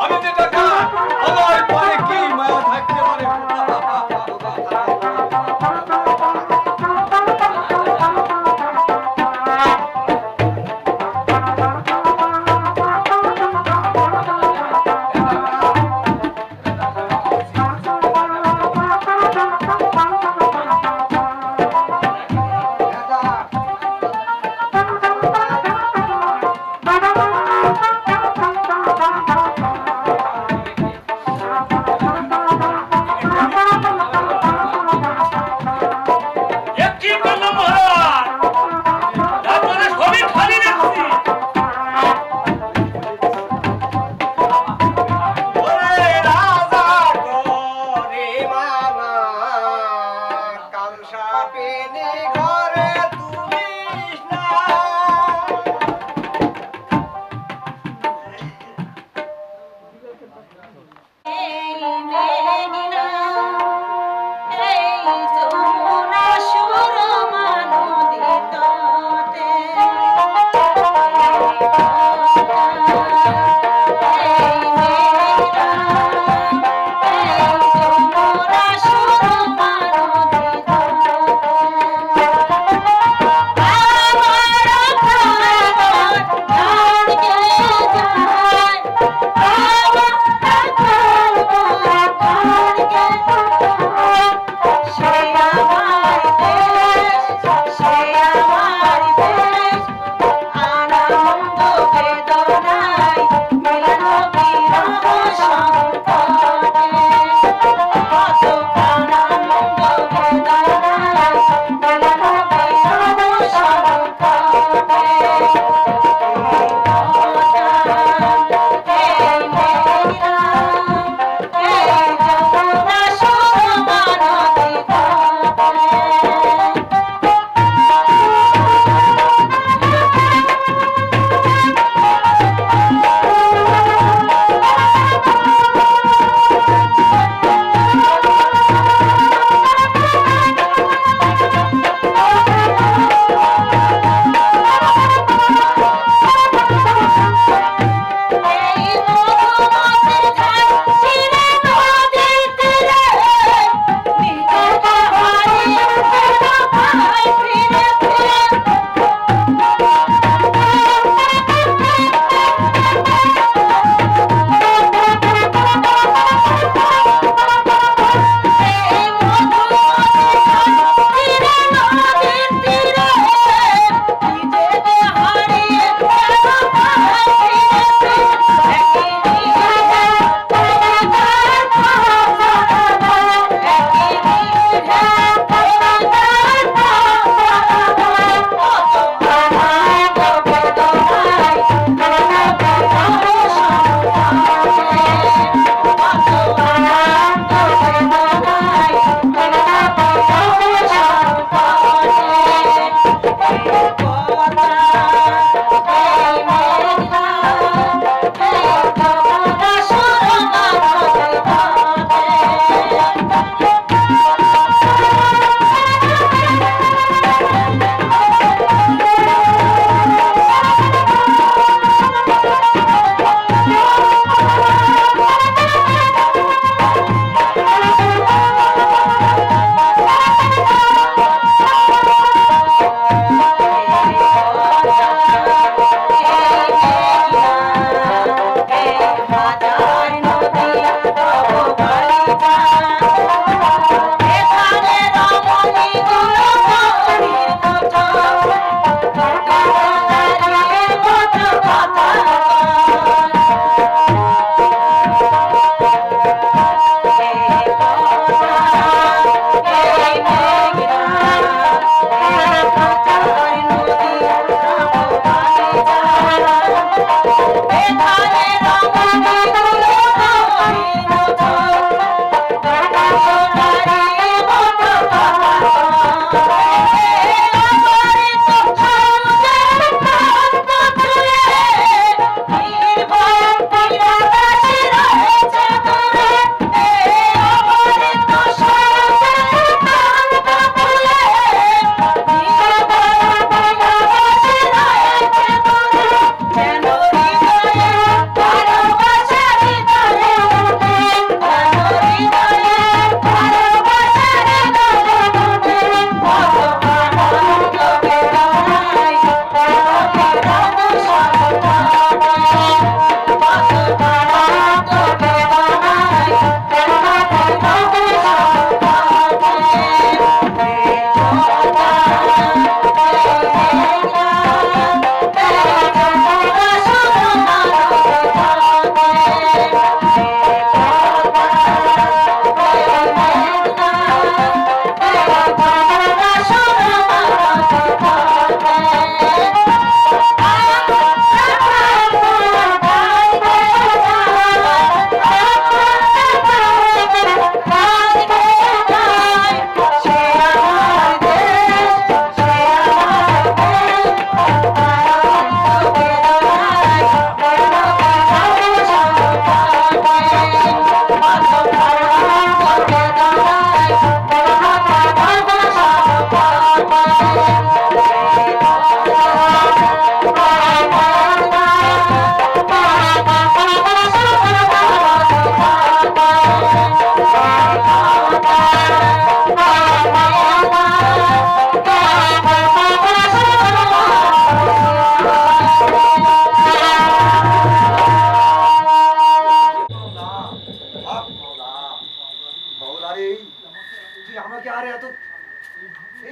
আমি যে টাকা আমার পরে কি মায়া থাকতে পারে।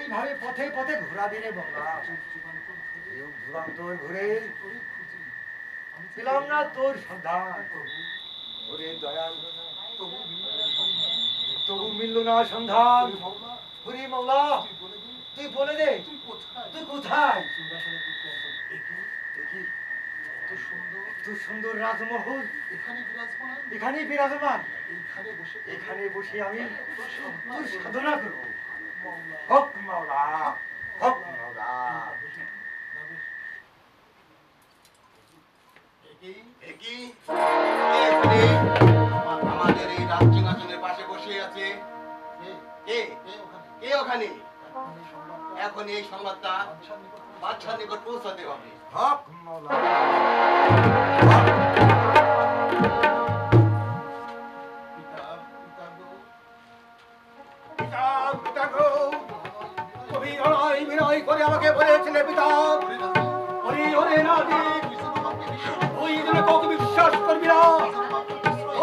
এইভাবে পথে পথে ঘোরাবি রে বাবা। যুগ যুগান্তর ঘুরে ছিলাম না তোর সন্ধান। ওরে দয়াল তবু মিলল না সন্ধান। হরি মাওলা তুই বলে দে তুই কোথায়? দেখি এত সুন্দর রাজমহল এখানেই বিরাজমান। এখানে বসে আমি তোর সাধনা করবো। হক মাওলা হক মাওলা। আমাদের এই রাজসিংহাসনের পাশে বসে আছে কে? কে ওখানে? এখন এই সংবাদটা বাদশার নিকট পৌঁছাতে হবে। হক মাওলা। তুমি অনয় বিনয় করে আমাকে বলেছিলে পিতা, ওরে ওরে নাবিক, ওই জন্য কাউকে বিশ্বাস করবি না,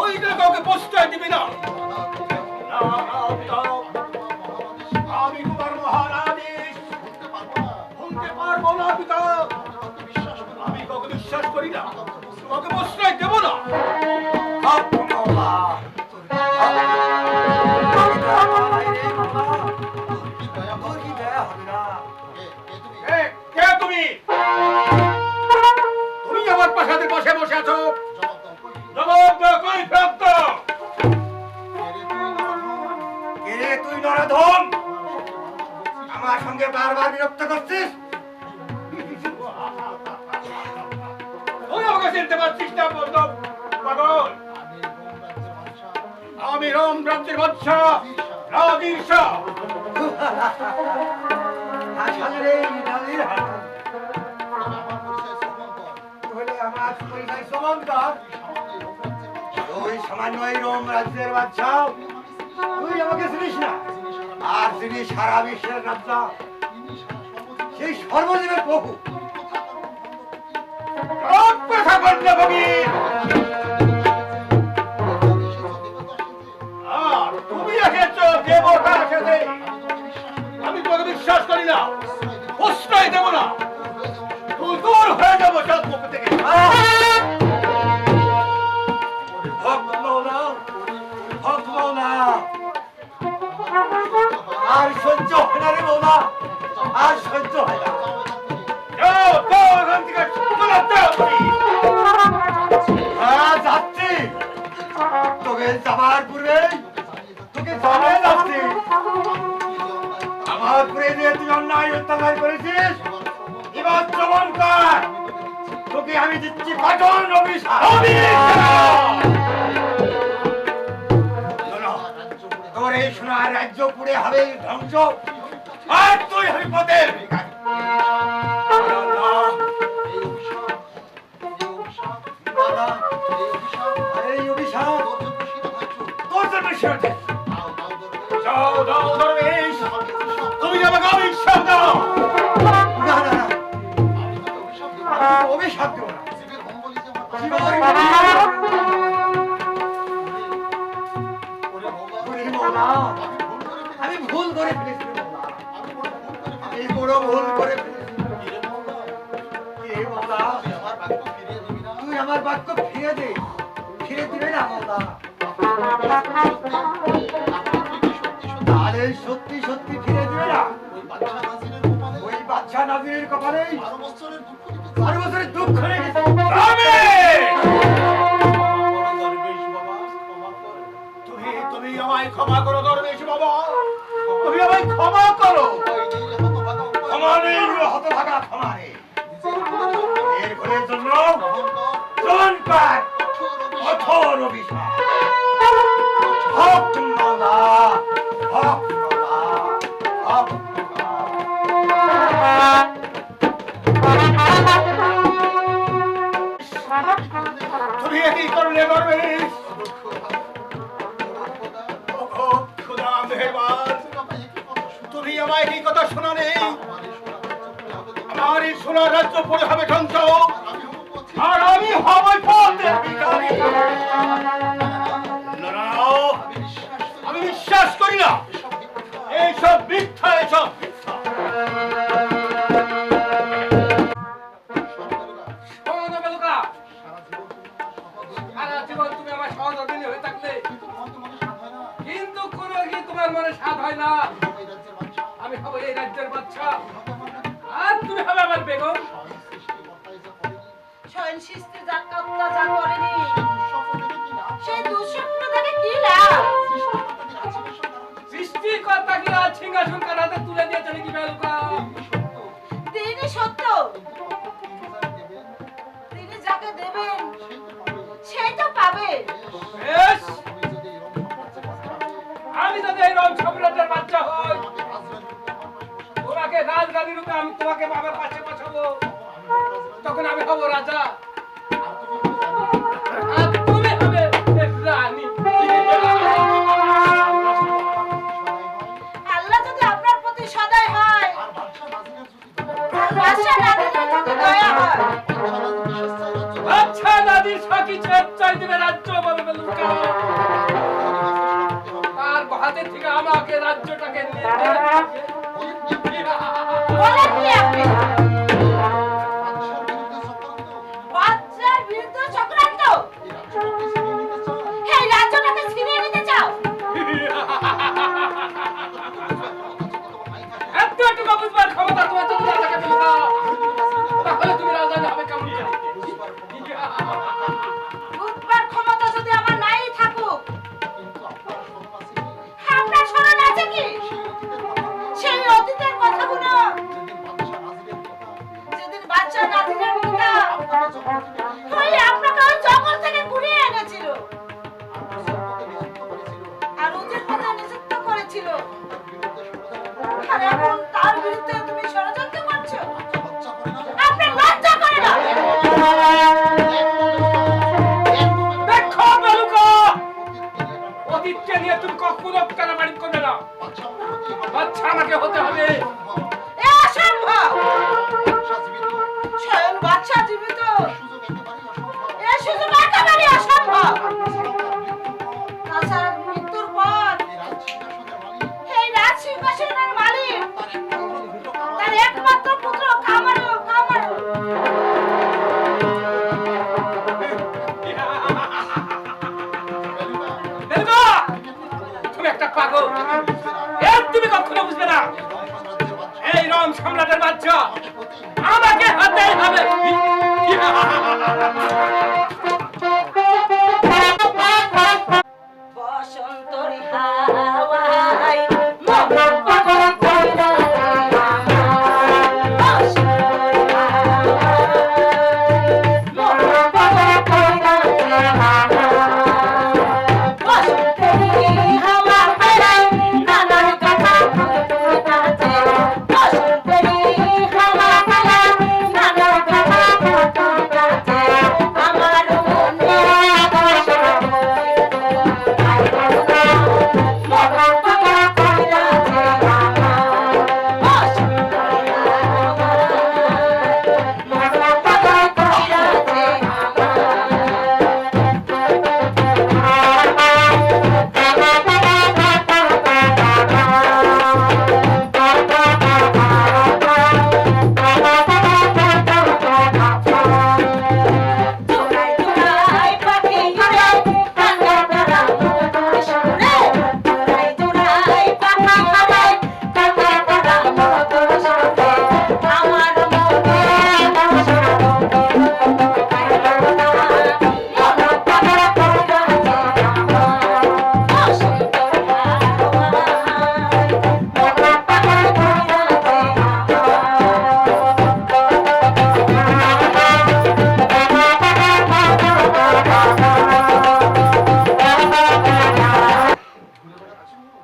ওই জন্য কাউকে প্রশ্রয় দিবি না। না, না, পিতা, আমি তোমার মহান আদেশ শুনতে পারবো না পিতা। আমি কাউকে বিশ্বাস করি না, কাউকে প্রশ্রয় দেব না। হক মাওলা। তোর কি দয়া হবে না? কে তুমি? তুমি আমার প্রাসাদের পাশে বসে আছো? জবাব দাও, কই প্রাপ্ত? কে রে তুই নরধম? আমার সঙ্গে বারবার বিরক্ত করছিস। তুই আমাকে চিনতে পারছিস না পাগল? আমি রোম রাজ্যের বাদশা রাজীর শাহ। আসলে রে ইরানির হাত হলে আমার পরিচয় সমন্তর। তুই সামান্য এই রোম রাজ্যের বাদশা, তুই আমাকে চিনিস না। আর যিনি সারা বিশ্বের রাজা, সেই সর্বজীবের প্রভু। কথা বলতে ফকির। আর তুমি এসেছো দেবতা এসেছে, আমি তোকে বিশ্বাস করি না, প্রশ্রয় দেব না। তুই দূর হয়ে যাবো সব মুখ থেকে। হক মাওলা, হক মাওলা। আর সহ্য হয় না রে মাওলা, আর সহ্য হয় না। যাও, যাও এখান থেকে, চলে যাও তুমি। হ্যাঁ যাচ্ছি, তোকে যাবার পূর্বে তোকে জানিয়ে যাচ্ছি, আমার পরে যে তুই অন্যায় অত্যাচার করেছিস, এবার জবান কর। তোকে আমি দিচ্ছি পাঠন অভিশাপ। তোর এই সোনার রাজ্য পুড়ে হবে ধ্বংস, আর তুই হবি পথের ভিখারি। এই অভিশাপ তোর জন্য শেষে। যাও, যাও দরবেশ, তুমি আমাকে অভিশাপ দাও। না না না, আমি অভিশাপ দেব না। আমি ভুল করে ফেলেছি রে মাওলা, আমি বড় ভুল করে ফেলেছি। হে মাওলা, তুই আমার বাক্য ফিরে দে। ফিরে দিবে না মাওলা? আরে সত্যি সত্যি ফিরে দিবে না? ওই বাদশা নাজিরের কপালে 12 বছরের দুঃখ রেখেছে। তুমি আমায় ক্ষমা করো দরবেশ বাবা, তুমি আমায় ক্ষমা করো। ক্ষমা নেই হতভাগা, ক্ষমা নেই। এর ঘরের জন্য গ্রহণ কর কঠোর অভিশাপ। হক মাওলা, হক মাওলা, হক তুমি একই করলে দরবেশ। খোদা মেহেরবান, তুমি আমায় এই কথা শোনা নেই। আমার এই সোনার রাজ্য পড়ে হবে ধ্বংস, আর আমি হব পথের ভিখারি। না, না, আমি বিশ্বাস করি না, এইসব মিথ্যা, এইসব মিথ্যা। জীবন তুমি আমার সহধর্মিণী হয়ে থাকলে কিন্তু কোনো কি তোমার মনে স্বাদ হয় না। আমি হব এই রাজ্যের বাদশা আর তুমি হবে আমার বেগম। স্বয়ং সৃষ্টি যা করেনি সেই দুঃস্বপ্ন থেকে কি লাভ? সৃষ্টিকর্তা কি রাজ সিংহাসন কারাতে তুলে দিয়েছেন কি বেলকা? তিনি সত্য, তিনি যাকে দেবেন সেই তো পাবে। বেশ, আমি যদি এই রং সম্রাটের বাচ্চা হই, তোমাকে রাজরানী রূপে আমি তোমাকে বাবার পাশে বসাবো, তখন আমি হব রাজা আর তুমি হবে রানী। আল্লাহ যদি আপনার প্রতি সদয় হয়, বাদশা নাদিনের প্রতি দয়া হয়, আচ্ছা দাদি সখী চাই দিবে রাজ্য বলবে লুকা, তার হাতে থেকে আমাকে রাজ্যটাকে নিয়ে বলেন কি আপনি? বাদশার বিরুদ্ধে চক্রান্ত? এই রাজ্যটাকে ছিনিয়ে নিতে চাও? এত একটু বুঝবার ক্ষমতা তোমার যদি না থাকে লুকা, তাহলে তুমি রাজা হবে কেমন করে? বুঝবার ক্ষমতা যদি আমার নাই থাকুক, আপনার স্মরণ আছে কি সেই অতীতের কথাগুলো, যেদিন বাচ্চা নাতিনের পিতা ওই আপনাকে ওই জঙ্গল থেকে কুড়িয়ে এনেছিল আর উচিত পথে নিযুক্ত করেছিল, আর এখন তার বিরুদ্ধে তুমি ষড়যন্ত্র করছো? আপনার লজ্জা করে না? দেখো বেলুকা, অতীতকে নিয়ে তুমি কখনো কানামারি করবে না। বাচ্চা আমাকে হতে হবে। এ অসম্ভব! স্বয়ং বাদশা জীবিত, এ সুযোগ একেবারে অসম্ভব। তাছাড়া মৃত্যুর পর এই রাজ সিংহাসনের মালিক তার একমাত্র পুত্র কামারু বেলুকা, তুমি একটা পাগল, এর তুমি কখনো বুঝবে না। এই রং সম্রাটের বাচ্চা আমাকে হাতে হবে। বসন্তর হাওয়ায় মন পাগল কইরা বসন্তর হাওয়ায় মন পাগল কইরা বসন্তর হাওয়া বেড়ায় নানান কথা বলতে কাছে বসন্তর হাওয়া বেড়ায় নানান কথা বলতে কাছে আমার মনে আকাশ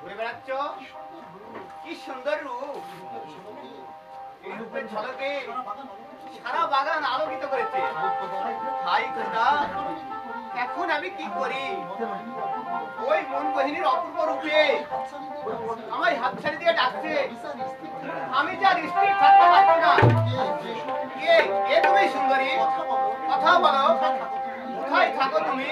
ঘুরে বেড়াচ্ছ? কি সুন্দর রূপ! এই রূপের ঝলকে সারা বাগান আলোকিত করেছে। হাই খোদা, এখন আমি কি করি? ওই মন মোহিনীর অপূর্ব রূপে আমায় হাতছানি দিয়ে ডাকছে। আমি যা স্থির থাকতে পারছি না। কে কে তুমি সুন্দরী? কথা বলো, কোথায় থাকো তুমি?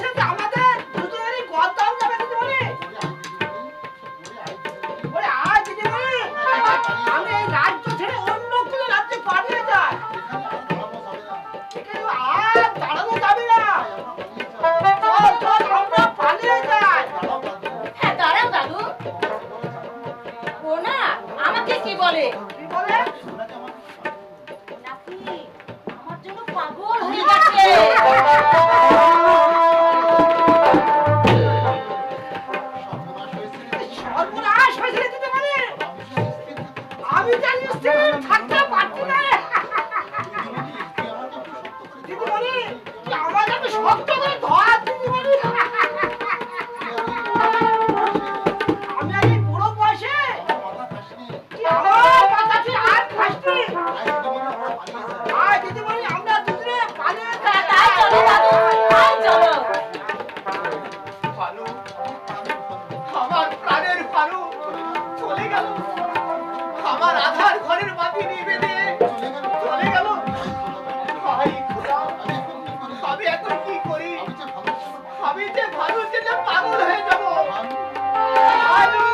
সাথে আমাদের দুজনেরই গর্দান যাবে দিদিমণি। ওরে আয় দিদিমণি, আমি এই রাজ্য ছেড়ে অন্য কোনো রাজ্যে পালিয়ে যাই। কিন্তু আর দাঁড়ানো যাবে না। চল চল আমরা পালিয়ে যাই। হ্যাঁ দাঁড়াও দাদু, ও না আমাকে কি বলে কি বলে? নাকি আমার জন্য পাগল হয়ে গেছে। সর্বনাশ হয়েছে রে দিদিমণি। আমি জানি স্থির থাকতে পারছি না রে। দিদিমণি, কি আমার একটু শক্ত করে ধর দিদিমণি। আমি আর এই বুড়ো বয়সে কি আমার মাথা তুই আর খাসনি। আয় দিদিমণি, আমরা দুজনে পালিয়ে হ্যাঁ তাই চলো দাদু, তাই চলো। ভানু, আমার প্রাণের ভানু চলে গেল। আমার আধার ঘরের বাতি নিভে দিয়ে চলে গেল। হায় খোদা, আমি এখন কি করি? আমি যে ভানুর জন্য পাগল হয়ে যাব। ভানু!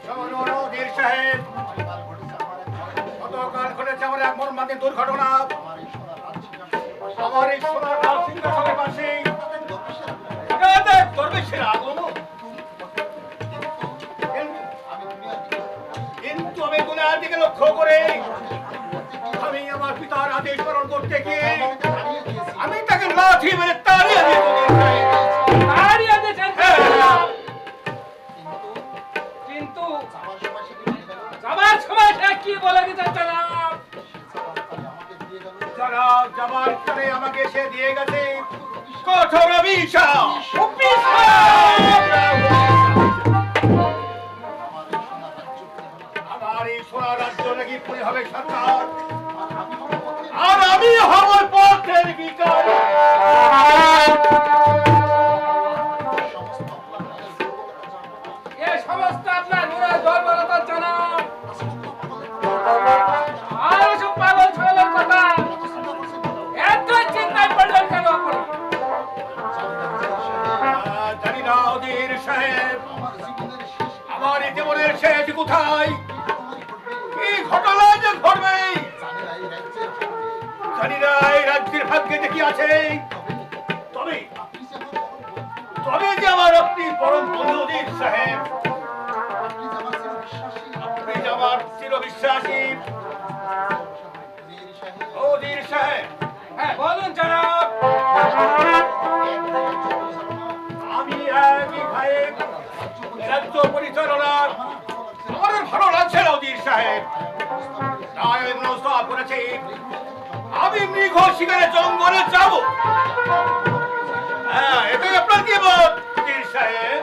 শোনো বীর সাহেব, গতকাল ঘটেছে আমার এক মর্মান্তিক দুর্ঘটনা। আমার এই সোনার লাল সিংহাসনের পাশে একাধিক দরবেশের আগমন। কিন্তু আমি দুনিয়ার দিকে লক্ষ্য করে আমি আমার পিতার আদেশ পালন করতে গিয়ে আমি তাকে লাথি মেরে তাড়িয়ে দিয়েছেন। কিন্তু যাবার সময় সে কি বলে দিতে চালাম? যারা যাবার পরে আমাকে সে দিয়ে গেছে কঠোর অভিশাপ। আমার এই সোনার রাজ্য নাকি পুরে হবে সরকার, আর আমি হব পথের ভিখারি। এ সমস্ত আপনার মনে দুর্বলতা জানাম। আর সব পাগল ছাগলের কথা এত চিন্তায় পড়লেন কেন আপনি? জানি না ওদের সাহেব, আমার এই জীবনের শেষ কোথায়, কি ঘটনা যে ঘটবে জানি না। এই রাজ্যের ভাগ্যে যে কি আছে, তবে তবে যে আমার আপনি পরম বন্ধু ওদের সাহেব, আপনি যে আমার চিরবিশ্বাসী ওদের সাহেব। হ্যাঁ বলুন জনাব। আমি একই ভাইয়ে রাজ্য পরিচালনার আমার ভালো লাগছে না ওদের সাহেব। তাই প্রস্তাব করেছি আমি মৃগ শিকারে জঙ্গলে যাব। হ্যাঁ, এটাই আপনার কি মত ওদের সাহেব?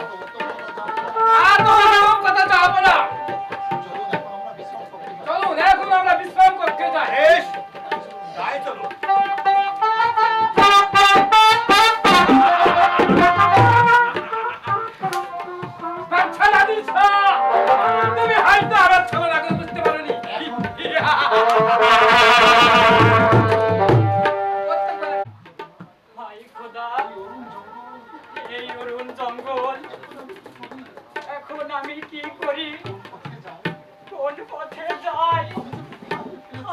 আর তো এরকম কথা চাবো না। চলুন এখন আমরা বিশ্রাম করতে যাই। বেশ, তাই চলো। বাচ্চা দাদি ছা, তুমি হয়তো আমার ছবি আগে বুঝতে পারোনি। হাই খোদা, এই অরুণ জঙ্গল, এখন আমি কি করি? কোন পথে যাই?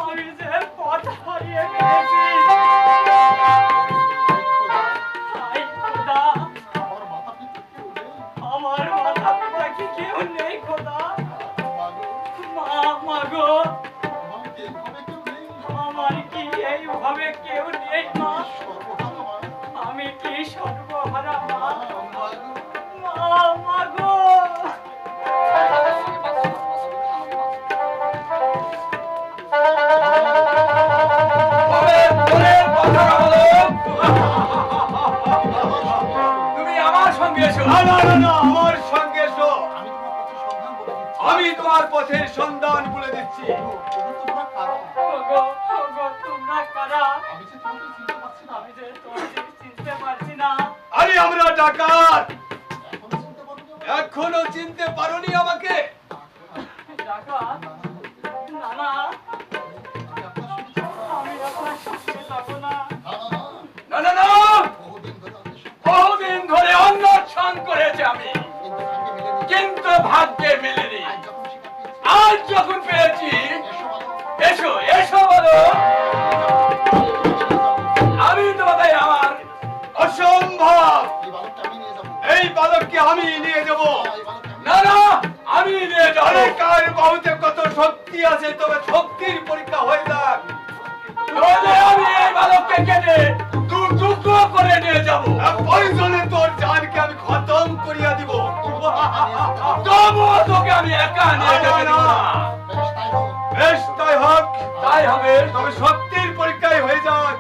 আমি যে পথ হারিয়ে ফেলেছি। হাই খোদা, আমার মাতা পিতা কি কেউ নেই খোদা? মা মাগো, আমার কি এইভাবে কেউ নেই মা? আমি কি সর্বহারা মা? মা মাগো। তুমি আমার সঙ্গে এসো। না না না না, আমার সঙ্গে এসো। আমি তোমার পথের সন্ধান বলে দিচ্ছি। ওগো, ওগো, তোমরা কারা? আমি যে তোমাকে চিনতে পারছি না। আরে আমরা ডাকাত, এখনো ভাগ্যে মেলেনি। আজ যখন পেয়েছি, এসো এসো বলো। আমি তোমাকে আমার অসম্ভব! এই বালককে আমি নিয়ে যাব। না না, আমি নিয়ে যাবো। আরে কার বাহুতে কত শক্তি আছে, তবে শক্তির পরীক্ষা হয়ে যাক। নইলে আমি এই বালককে কেটে টুকরো করে নিয়ে যাবো। প্রয়োজনে তোর জানকে আমি খতম করিয়া দিব। তবুও তোকে আমি একা নিয়ে যেতে দেব না। বেশ তাই হোক, তাই হবে। তবে শক্তির পরীক্ষায় হয়ে যাক।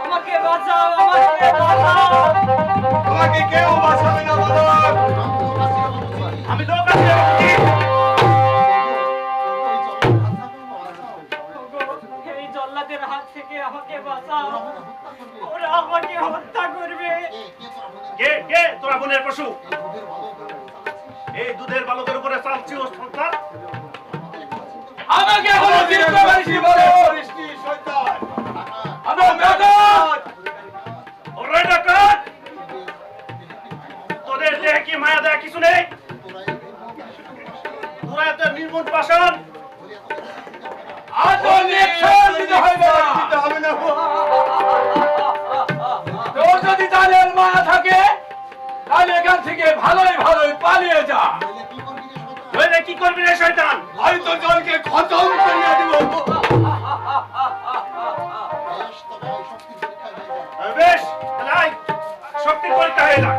আমাকে বাঁচাও, আমাকে বাঁচাও। তোমাকে কেউ বাঁচাবে না বালক। আমি লোক আছে। এই জল্লাদের হাত থেকে আমাকে বাঁচাও, ওরা আমাকে হত্যা করবে। কে কে তোরা বোনের পশু? এই দুধের বালকের উপরে চালছি ও সন্তান। আমাকে এখনো চিনতে পারিস বলো। বৃষ্টি শয়তান। আমার ডাকাত। ওরে ডাকাত! তোদের দেহে কি মায়া দেয়া কিছু নেই? তোরা এত নির্মূল পাষাণ। আজ নিক্ষেপ দিতে হবে না। দিতে হবে না। তোর যদি জানের মায়া থাকে, তাহলে এখান থেকে ভালোই ভালোই পালিয়ে যা। নইলে কি করবি রে শয়তান? আমি তো জলকে খতম করিয়া দিব। বেশ, তাহলে আয়, শক্তির পরীক্ষা হয়ে যাক।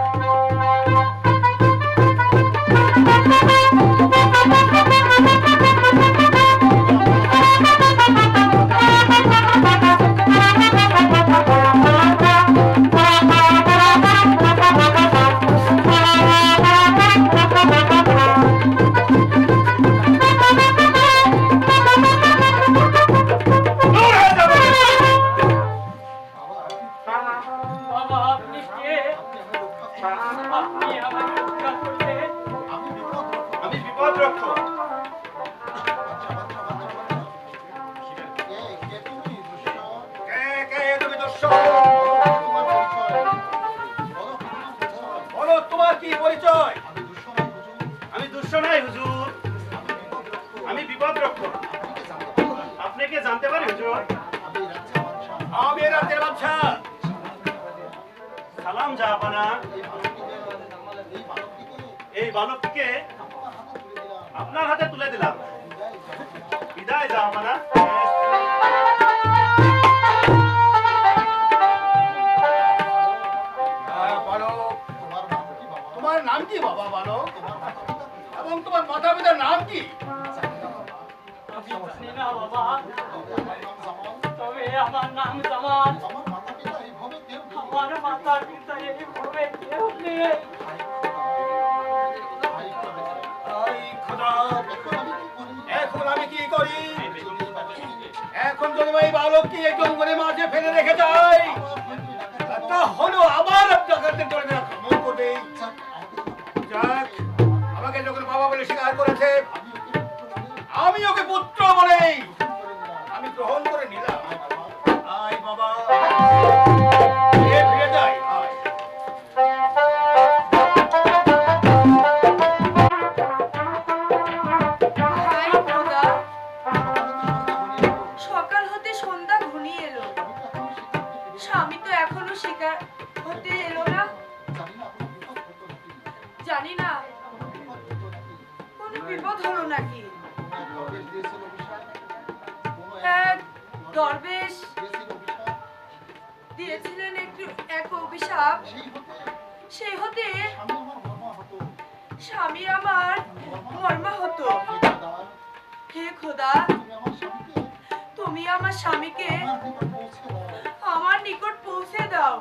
দূর হয়ে যাবে। বাবা, আপনি কে? আপনি আমাকে রক্ষা করবেন। আমি বিপদ রক্ষক। কে তুমি দুষ্ট? বলো তোমার কি পরিচয়? আমি দুষ্ট নাই হুজুর, আমি বিপদ রক্ষক। আপনি কি জানতে পারি হুজুর? আমি এ রাজ্যের বাদশা। সালাম জাহাপানা। এই বালকটিকে আপনার হাতে তুলে দিলাম। বিদায় জাহাপানা। বালক, তোমার নাম কি বাবা বালক? এবং তোমার মাতা পিতার নাম কি? আমি জানি না বাবা, তবে আমার নাম জামাল। আমার মাতা পিতা এইভাবে কেউ নেই। আই খোদা, এখন আমি কি করি? এখন যদি আমি এই বালককে এই জঙ্গলের মাঝে ফেলে রেখে যাই, তাহলে আবার আপনাকে ধরে আক্রমণ করবে। যাক, আমাকে যখন বাবা বলে স্বীকার করেছে, আমি ওকে পুত্র বলে আমি গ্রহণ করে নিলাম। আয় বাবা, ফিরে যাই। আয়। হাই খোদা, সকাল হতে সন্ধ্যা ঘনিয়ে এলো, স্বামী তো এখনো শিকার হতে এলো না। জানি না কোনো বিপদ হলো নাকি। এক দরবেশ দিয়েছিলেন এক অভিশাপ, সেই হতে স্বামী আমার মর্মাহত। হে খোদা, তুমি আমার স্বামীকে আমার নিকট পৌঁছে দাও।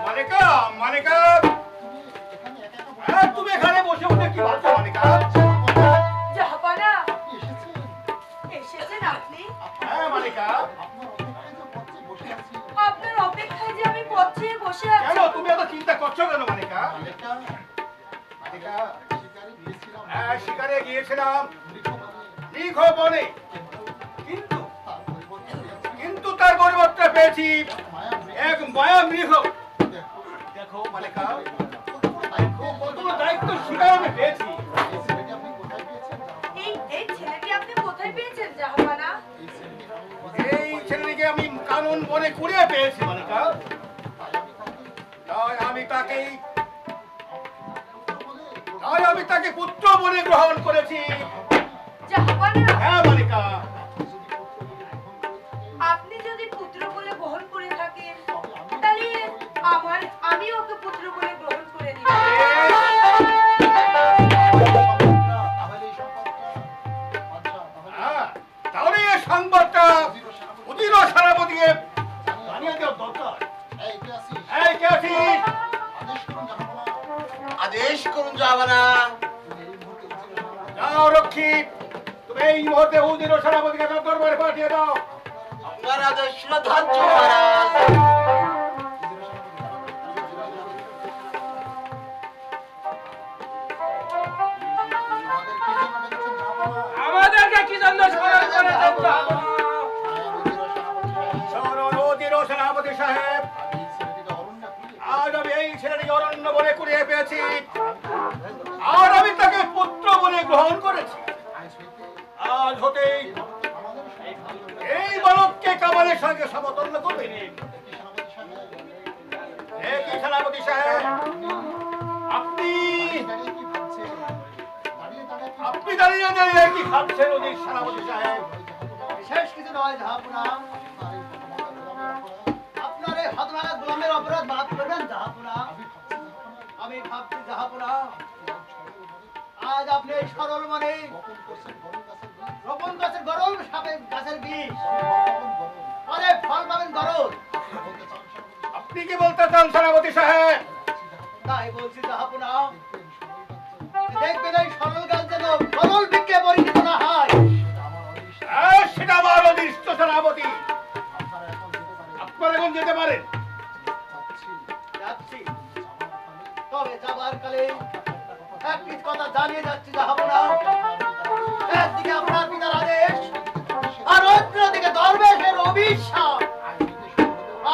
মালিকা, মালিকা, তুমি এখানে বসে বসে কি ভাবছো মালিকা? জাহাপানা, এসেছেন আপনি? হ্যাঁ মালিকা, বসে কেন আছো? তুমি এত চিন্তা করছো কেন মানিকা? মানিকা, হ্যাঁ শিকারে গিয়েছিলাম দীর্ঘ বনে, কিন্তু কিন্তু তার পরিবর্তে পেয়েছি এক মায়া মৃগ। দেখো মানিকা, কতগুলো দায়িত্ব শিকার আমি পেয়েছি। এই ছেলেটি আপনি কোথায় পেয়েছেন জাহাপানা? এই ছেলেটিকে আমি কানন বনে কুড়িয়ে পেয়েছি মানিকা। তাই আমি তাকে পুত্র বলে গ্রহণ করেছি। জাহাপানা, হ্যাঁ মানিকা। আপনি যদি পুত্র বলে গ্রহণ করে থাকেন তাহলে আমি ওকে পুত্র বলে গ্রহণ করে নিব। হ্যাঁ, তাহলে এই সংবাদটা অধীর সেনাপতিকে জানিয়ে দেওয়া দরকার। এই কে আছিস? আদেশ করুন জাহাপনা। যাও রক্ষী, তুমি এই মুহূর্তে অধীর সেনাপতিকে তার দরবারে পাঠিয়ে দাও। আপনার আদেশ ধার্য মহারাজ। আমাদেরকে কি জন্য স্মরণ করেছেন জাহাপনা? শোনো অধীর সেনাপতি সাহেব, আজ আমি এই ছেলেটিকে অরণ্য বনে কুড়িয়ে পেয়েছি, আর আমি তাকে পুত্র বলে গ্রহণ করেছি। আজ হতেই এই বালককে কামালের সঙ্গে সমতুল্য করবে। কি সেনাপতি সাহেব, আপনি আপনি দাঁড়িয়ে দাঁড়িয়ে কি ভাবছেন অধীর সেনাপতি সাহেব? বিশেষ কিছু নয় জাহাপনা। আপনার এই হতভাগা গোলামের অপরাধ মাফ করবেন জাহাপনা। আমি ভাবছি জাহাপনা, আজ আপনি এই সরল মনে রোপণ গাছের গরম সাপের গাছের বিষ, পরে ফল পাবেন গরম। আপনি কি বলতে চান সেনাপতি সাহেব? তাই বলছি জাহাপনা, দেখবেন এই সরল গাছ যেন সরল বৃক্ষে পরিণত না হয়। সেটা আমার অদৃষ্ট সেনাপতি। আপনারা এখন যেতে পারেন। যাচ্ছি, তবে যাবার কালে একটি কথা জানিয়ে যাচ্ছি জাহাপনা। একদিকে আপনার পিতার আদেশ, আর অন্যদিকে দরবেশের অভিশাপ।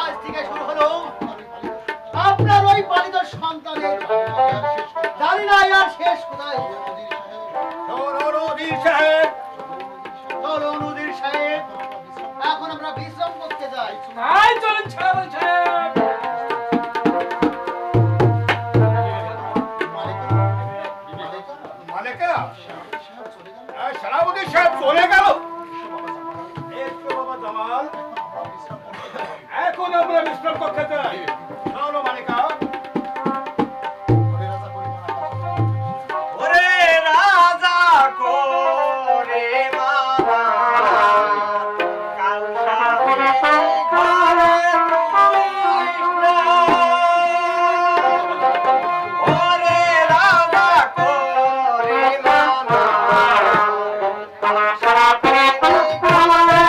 আজ থেকে শুরু হলো আপনার ওই পালিত সন্তানের জানি না আর শেষ কোথায়। অধীর সাহেব, চলুন উজির সাহেব, এখন আমরা বিশ্রাম করতে যাই। তাই চলুন সেনাপতি সাহেব। মালিকা, সেনাপতি সাহেব চলে গেল। এসো বাবা জামাল, এখন আমরা বিশ্রাম করতে চাই। চলো মালিকা। ওরে রাজা করে মানা, কাল সাথে ঘরে কৃষ্ণ। ওরে রাজা করে মানা, কাল সাথে ঘরে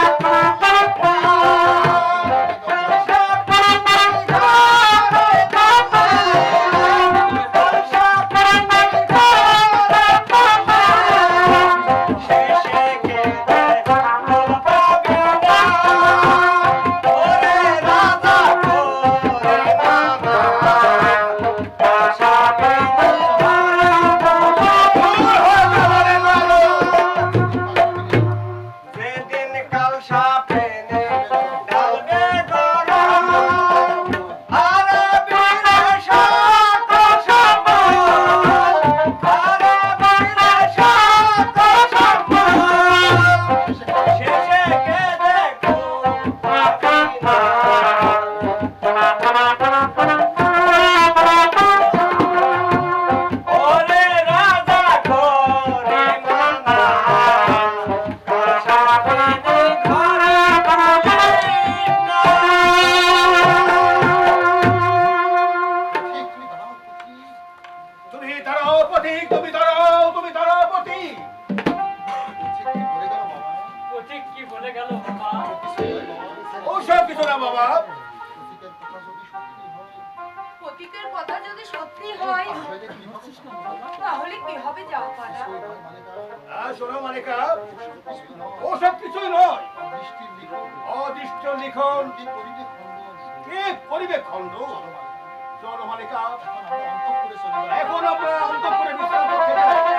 ওসব কিছু না বাবা। বিদ্যুতের কথা যদি সত্যি হয় তাহলে কি হবে যাও পাড়া? শোনো মালিকা, ওসব কিছুই নয়। অদৃষ্ট লিখন কে করিবে খণ্ড? চলো মালিকা, এখন আপনারা অন্তঃপুরে বিশ্রাম করতে যান।